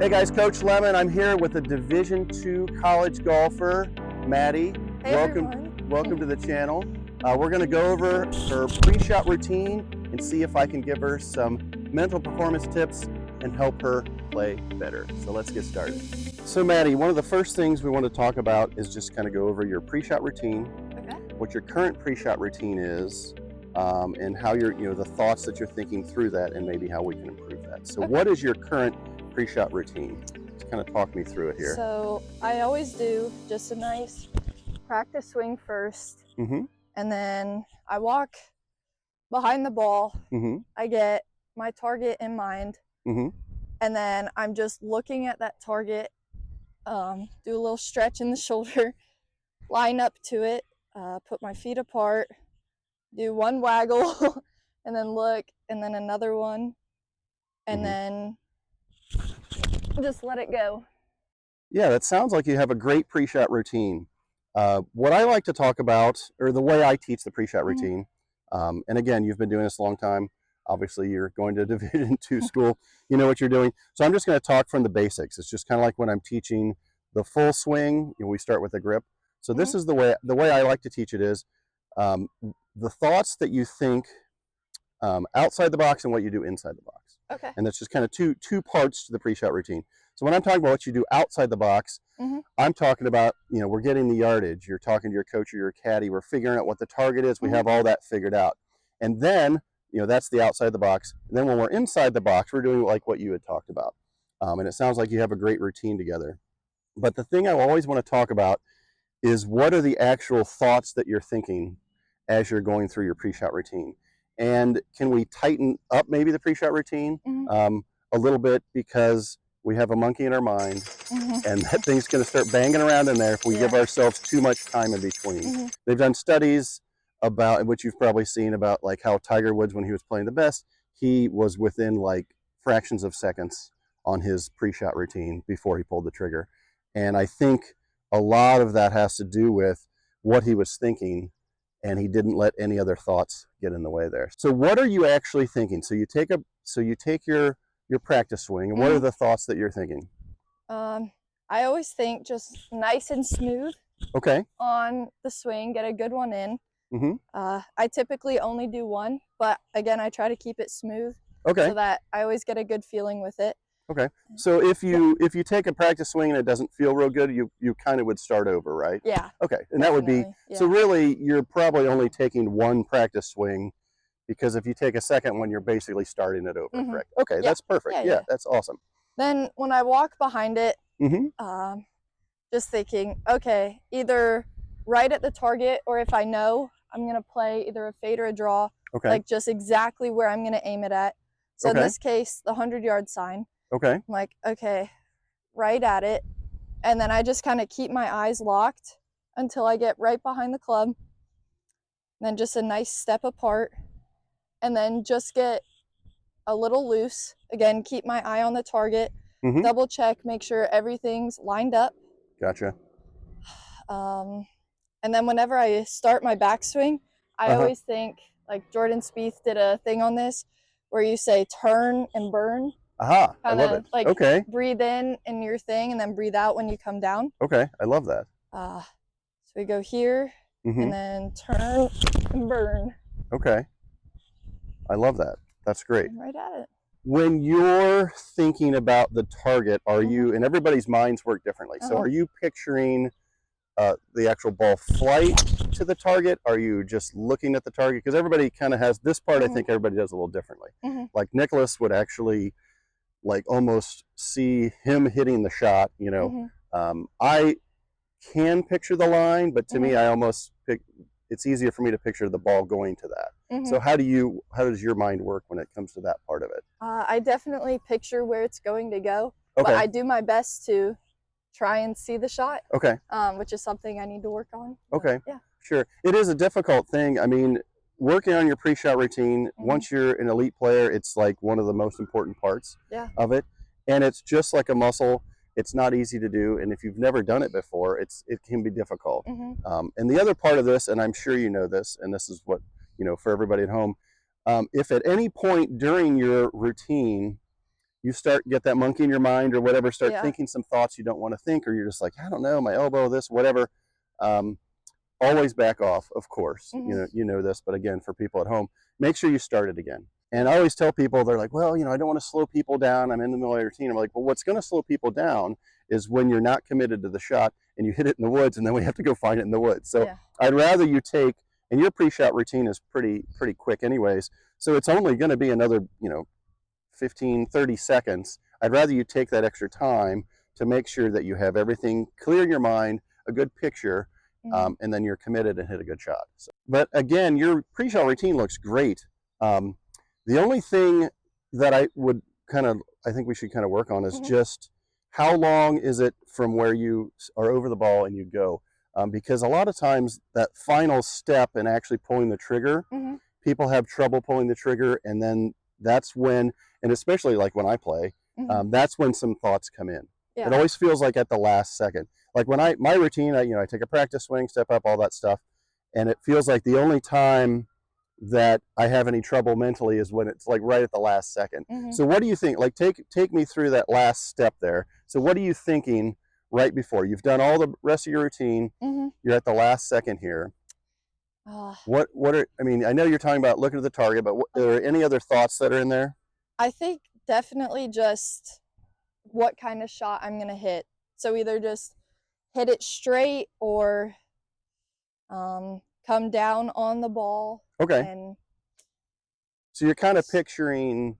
Hey guys, Coach Lemmon. I'm here with a Division II college golfer, Maddie. Hey welcome, everyone. welcome to the channel. We're going to go over her pre-shot routine and see if I can give her some mental performance tips and help her play better. So let's get started. So Maddie, one of the first things we want to talk about is just kind of go over your pre-shot routine, Okay. what your current pre-shot routine is, and how you're, the thoughts that you're thinking through that, and maybe how we can improve that. So what is your current pre-shot routine? Just kind of talk me through it here. So I always do just a nice practice swing first, and then I walk behind the ball. I get my target in mind, and then I'm just looking at that target, do a little stretch in the shoulder, line up to it, put my feet apart, do one waggle, and then look, and then another one, and then just let it go. Yeah, that sounds like you have a great pre-shot routine. What I like to talk about, or the way I teach the pre-shot routine, and again, you've been doing this a long time. Obviously, you're going to Division II school. You know what you're doing. So I'm just going to talk from the basics. It's just kind of like when I'm teaching the full swing. We start with the grip. So this is the way I like to teach it is the thoughts that you think outside the box and what you do inside the box. Okay. And that's just kind of two parts to the pre-shot routine. So when I'm talking about what you do outside the box, I'm talking about, we're getting the yardage. You're talking to your coach or your caddy. We're figuring out what the target is. We have all that figured out. And then, that's the outside the box. And then when we're inside the box, we're doing like what you had talked about. And it sounds like you have a great routine together. But the thing I always want to talk about is what are the actual thoughts that you're thinking as you're going through your pre-shot routine. And can we tighten up maybe the pre-shot routine a little bit, because we have a monkey in our mind, and that thing's going to start banging around in there if we give ourselves too much time in between. They've done studies about, which you've probably seen, about like how Tiger Woods, when he was playing the best, he was within like fractions of seconds on his pre-shot routine before he pulled the trigger. And I think a lot of that has to do with what he was thinking, and he didn't let any other thoughts get in the way there. So what are you actually thinking? So you take your practice swing, and what are the thoughts that you're thinking? I always think just nice and smooth. Okay. On the swing, get a good one in. I typically only do one, but again, I try to keep it smooth. Okay. So that I always get a good feeling with it. Okay. So if you take a practice swing and it doesn't feel real good, you kind of would start over, right? Yeah. Okay. And that would be, so really you're probably only taking one practice swing, because if you take a second one, you're basically starting it over, correct? Okay, that's perfect. Yeah, that's awesome. Then when I walk behind it, just thinking, okay, either right at the target, or if I know I'm going to play either a fade or a draw, like just exactly where I'm going to aim it at. So in this case, the 100-yard sign. I'm like, okay, right at it. And then I just kind of keep my eyes locked until I get right behind the club. Then just a nice step apart. And then just get a little loose. Again, keep my eye on the target. Double check, make sure everything's lined up. Gotcha. And then whenever I start my backswing, I always think, like Jordan Spieth did a thing on this, where you say turn and burn. I love it. Like breathe in your thing, and then breathe out when you come down. Okay, I love that. So we go here, and then turn and burn. Okay. I love that. That's great. I'm right at it. When you're thinking about the target, are you, and everybody's minds work differently, so are you picturing the actual ball flight to the target? Are you just looking at the target? Because everybody kind of has this part. I think everybody does a little differently. Like Nicholas would actually like almost see him hitting the shot. I can picture the line, but to me, I almost it's easier for me to picture the ball going to that. So how does your mind work when it comes to that part of it? I definitely picture where it's going to go, but I do my best to try and see the shot, which is something I need to work on. Yeah, sure. It is a difficult thing. I mean, working on your pre-shot routine, once you're an elite player, it's like one of the most important parts of it. And it's just like a muscle. It's not easy to do, and if you've never done it before, it can be difficult. And the other part of this, and I'm sure you know this, and this is what, for everybody at home, if at any point during your routine you get that monkey in your mind or whatever, start thinking some thoughts you don't want to think, or you're just like, I don't know, my elbow, this, whatever. Always back off, of course. You know this, but again, for people at home, make sure you start it again. And I always tell people, they're like, well, I don't want to slow people down. I'm in the middle of your routine. I'm like, well, what's going to slow people down is when you're not committed to the shot and you hit it in the woods, and then we have to go find it in the woods. So I'd rather you take, and your pre-shot routine is pretty quick anyways, so it's only going to be another 15, 30 seconds. I'd rather you take that extra time to make sure that you have everything clear in your mind, a good picture, and then you're committed and hit a good shot. So, but again, your pre-shot routine looks great. The only thing that I think we should kind of work on is just how long is it from where you are over the ball and you go? Because a lot of times that final step in actually pulling the trigger, people have trouble pulling the trigger, and then that's when, and especially like when I play, that's when some thoughts come in. It always feels like at the last second. Like when my routine, I take a practice swing, step up, all that stuff, and it feels like the only time that I have any trouble mentally is when it's like right at the last second. So what do you think? Like take me through that last step there. So what are you thinking right before? You've done all the rest of your routine. You're at the last second here. What are, I know you're talking about looking at the target, but are there any other thoughts that are in there? I think definitely just what kind of shot I'm going to hit. So either just hit it straight or come down on the ball. Okay. So you're kind of picturing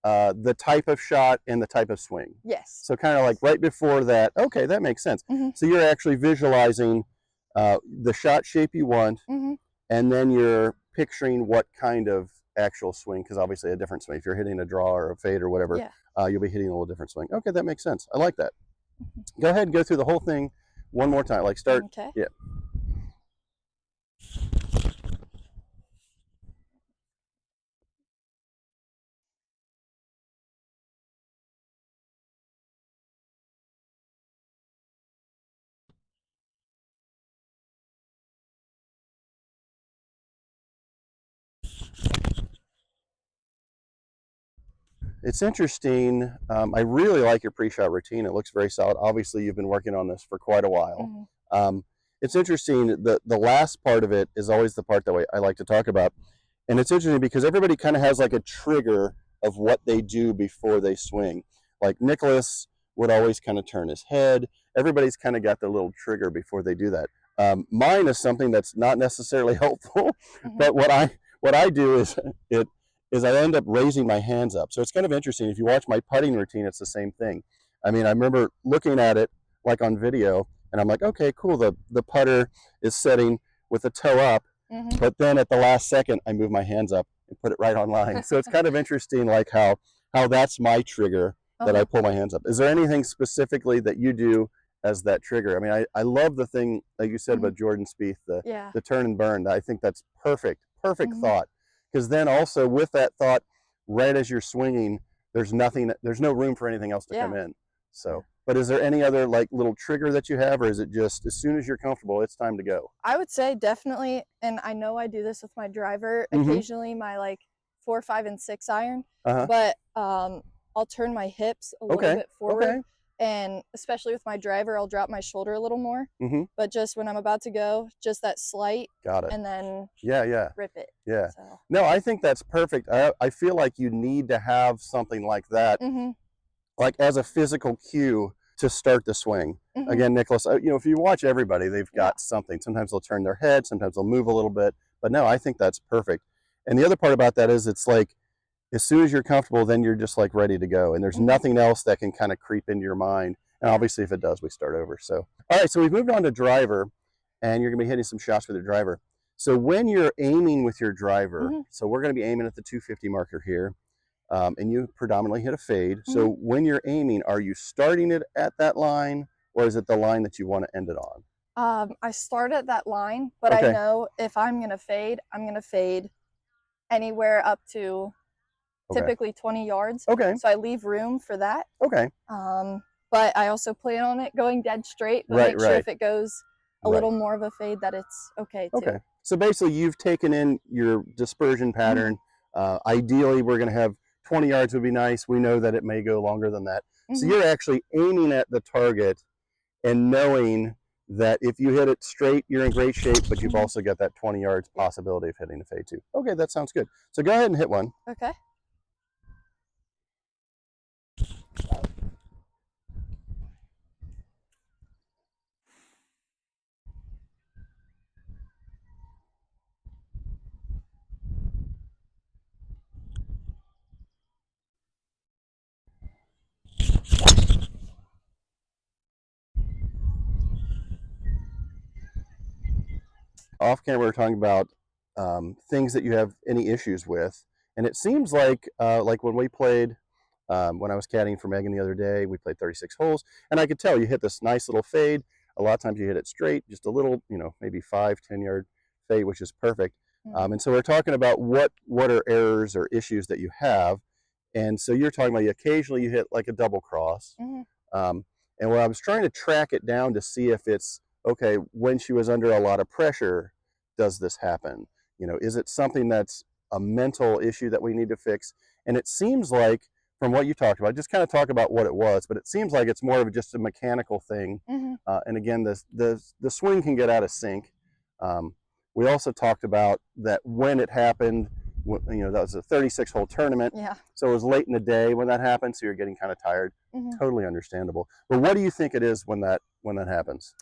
the type of shot and the type of swing. Yes. So kind of like right before that. Okay, that makes sense. So you're actually visualizing the shot shape you want, and then you're picturing what kind of actual swing, because obviously a different swing. If you're hitting a draw or a fade or whatever, you'll be hitting a little different swing. Okay, that makes sense. I like that. Go ahead and go through the whole thing one more time. Like start. Okay. Yeah. It's interesting. I really like your pre-shot routine. It looks very solid. Obviously, you've been working on this for quite a while. It's interesting. The last part of it is always the part that I like to talk about. And it's interesting because everybody kind of has like a trigger of what they do before they swing. Like Nicholas would always kind of turn his head. Everybody's kind of got their little trigger before they do that. Mine is something that's not necessarily helpful, but what I do is I end up raising my hands up. So it's kind of interesting. If you watch my putting routine, it's the same thing. I remember looking at it like on video, and I'm like, okay, cool. The putter is setting with the toe up, but then at the last second, I move my hands up and put it right on line. So it's kind of interesting, like how that's my trigger that I pull my hands up. Is there anything specifically that you do as that trigger? I love the thing like you said about Jordan Spieth, the turn and burn. I think that's perfect thought. Because then also with that thought, right as you're swinging, there's no room for anything else to come in. So, but is there any other like little trigger that you have, or is it just as soon as you're comfortable, it's time to go? I would say definitely, and I know I do this with my driver, occasionally my like 4, 5, and 6 iron, but I'll turn my hips a little bit forward. And especially with my driver, I'll drop my shoulder a little more. But just when I'm about to go, just that slight. Got it. And then rip it. Yeah. So. No, I think that's perfect. I feel like you need to have something like that, like as a physical cue to start the swing. Again, Nicholas, if you watch everybody, they've got something. Sometimes they'll turn their head, sometimes they'll move a little bit. But no, I think that's perfect. And the other part about that is it's like, as soon as you're comfortable, then you're just like ready to go. And there's nothing else that can kind of creep into your mind. And obviously if it does, we start over. So, all right, so we've moved on to driver, and you're gonna be hitting some shots with your driver. So when you're aiming with your driver, so we're gonna be aiming at the 250 marker here, and you predominantly hit a fade. So when you're aiming, are you starting it at that line, or is it the line that you want to end it on? I start at that line, but I know if I'm gonna fade, I'm gonna fade anywhere up to typically 20 yards. So I leave room for that. But I also plan on it going dead straight, but make sure if it goes a little more of a fade that it's okay too. So basically you've taken in your dispersion pattern. Ideally we're going to have 20 yards would be nice. We know that it may go longer than that. So you're actually aiming at the target and knowing that if you hit it straight, you're in great shape, but you've also got that 20 yards possibility of hitting a fade too. Okay, that sounds good. So go ahead and hit one. Okay. Off camera, we're talking about things that you have any issues with, and it seems like when we played, when I was caddying for Megan the other day, we played 36 holes, and I could tell you hit this nice little fade. A lot of times you hit it straight, just a little, maybe 5-10 yard fade, which is perfect. And so we're talking about what are errors or issues that you have, and so you're talking about occasionally you hit like a double cross. And when I was trying to track it down to see if it's okay, when she was under a lot of pressure, does this happen? Is it something that's a mental issue that we need to fix? And it seems like, from what you talked about, just kind of talk about what it was, but it seems like it's more of just a mechanical thing. And again, the swing can get out of sync. We also talked about that when it happened, that was a 36-hole tournament. Yeah. So it was late in the day when that happened, so you're getting kind of tired. Totally understandable. But what do you think it is when that happens?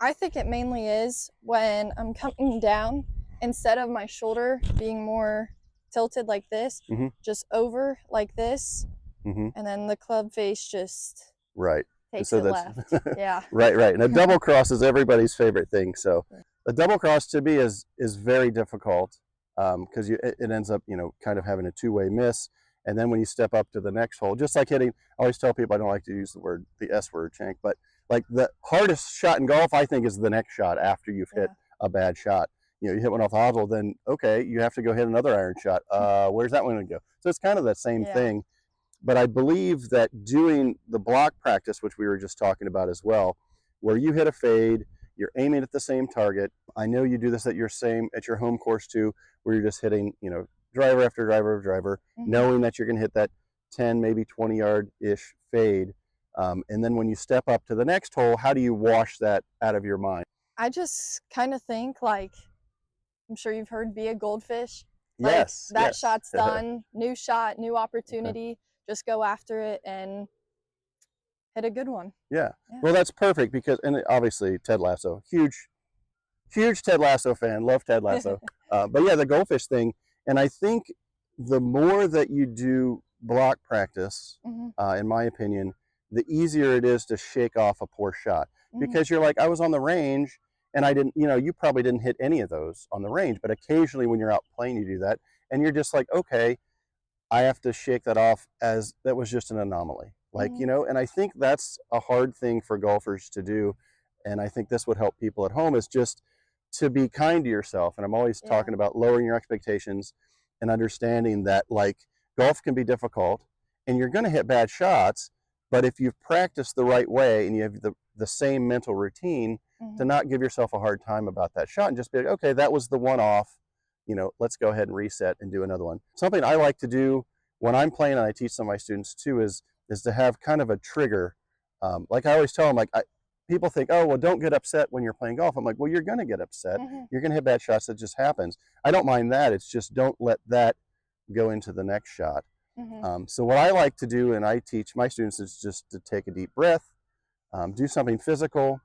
I think it mainly is when I'm coming down, instead of my shoulder being more tilted like this, just over like this, and then the club face just takes it left. Yeah. Right. And a double cross is everybody's favorite thing. So a double cross to me is very difficult, because it ends up kind of having a two-way miss. And then when you step up to the next hole, just like hitting, I always tell people I don't like to use the S word, Shank, but like the hardest shot in golf, I think, is the next shot after you've hit a bad shot. You hit one off the hosel, then okay, you have to go hit another iron shot. Where's that one going to go? So it's kind of the same thing. But I believe that doing the block practice, which we were just talking about as well, where you hit a fade, you're aiming at the same target. I know you do this at your home course too, where you're just hitting, driver after driver after driver, knowing that you're going to hit that 10, maybe 20 yard-ish fade. And then when you step up to the next hole, how do you wash that out of your mind? I just kind of think, like, I'm sure you've heard, be a goldfish. Like, yes. That shot's done. New shot, new opportunity. Just go after it and hit a good one. Yeah. Well, that's perfect because, and obviously Ted Lasso, huge Ted Lasso fan, love Ted Lasso. But yeah, the goldfish thing. And I think the more that you do block practice, in my opinion, the easier it is to shake off a poor shot, because you're like, I was on the range and I didn't, you probably didn't hit any of those on the range, but occasionally when you're out playing, you do that. And you're just like, okay, I have to shake that off as that was just an anomaly. Like, and I think that's a hard thing for golfers to do. And I think this would help people at home, is just to be kind to yourself. And I'm always talking about lowering your expectations and understanding that, like, golf can be difficult and you're going to hit bad shots. But if you've practiced the right way and you have the same mental routine, to not give yourself a hard time about that shot and just be like, okay, that was the one off, let's go ahead and reset and do another one. Something I like to do when I'm playing, and I teach some of my students too, is to have kind of a trigger. Like I always tell them, like, people think, oh, well, don't get upset when you're playing golf. I'm like, well, you're going to get upset. You're going to hit bad shots. That just happens. I don't mind that. It's just don't let that go into the next shot. So what I like to do, and I teach my students, is just to take a deep breath, do something physical,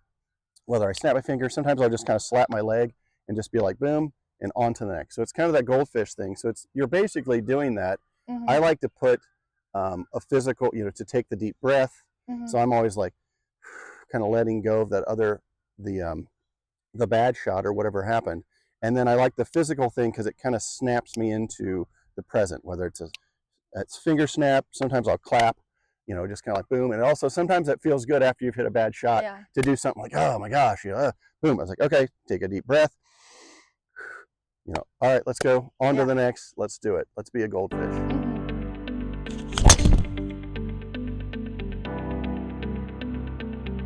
whether I snap my finger. Sometimes I'll just kind of slap my leg and just be like, boom, and on to the next. So it's kind of that goldfish thing. So you're basically doing that. I like to put a physical, to take the deep breath. So I'm always like kind of letting go of that the bad shot or whatever happened. And then I like the physical thing because it kind of snaps me into the present, whether it's finger snap. Sometimes I'll clap, just kind of like boom. And also sometimes it feels good after you've hit a bad shot to do something like, oh my gosh, boom. I was like, okay, take a deep breath. All right, let's go on to the next. Let's do it. Let's be a goldfish.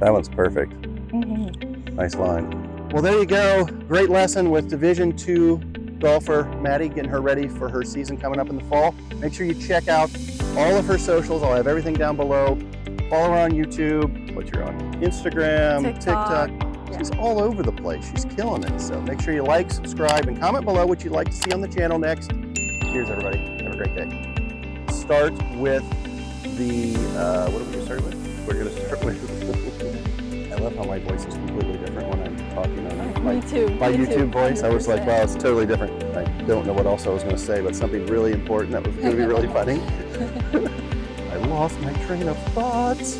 That one's perfect. Nice line. Well, there you go. Great lesson with Division II golfer, Maddie, getting her ready for her season coming up in the fall. Make sure you check out all of her socials. I'll have everything down below. Follow her on YouTube. What you're on? Instagram, TikTok. Yeah. She's all over the place. She's killing it. So make sure you like, subscribe, and comment below what you'd like to see on the channel next. Cheers, everybody. Have a great day. Start with the, what are we going to start with? We're going to start with, I love how my voice is completely different when I'm talking on my YouTube voice. 100%. I was like, wow, it's totally different. I don't know what else I was going to say, but something really important that was going to be really funny. I lost my train of thoughts.